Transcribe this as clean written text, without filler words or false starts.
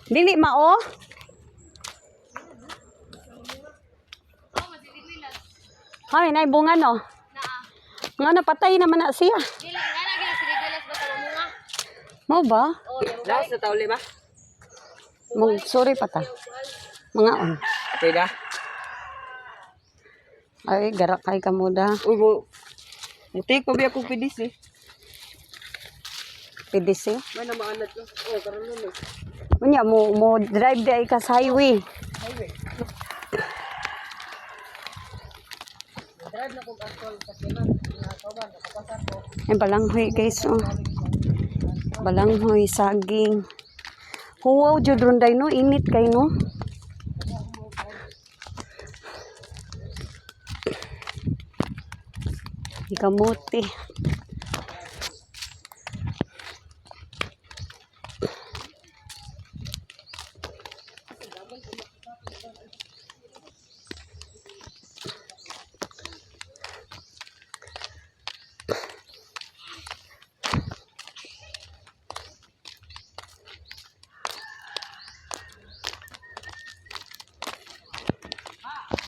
Dili mao. Hay, nay bunga no. Nga napatay naman na siya. Dili nga na gina sinigilas ba ta mo nga? Mo ba? Oh, yung Laos na tauli ba? Mong sorry pa ta. Mga on. Pwede. Ay, garak kay kamuda. Uy, mo. Mutik pa biya kong pidis eh. PDC. May namaanat ko. Oh, karon nun. Unya mo drive di ay ka sa highway. Highway. Drive na kong actual kasi na. Nakakawan, nakapasar ko. Ay, balanghoy guys. Oh. Balanghoy, saging. Huwaw, jud ronday no. Init kay no. Ikamuti.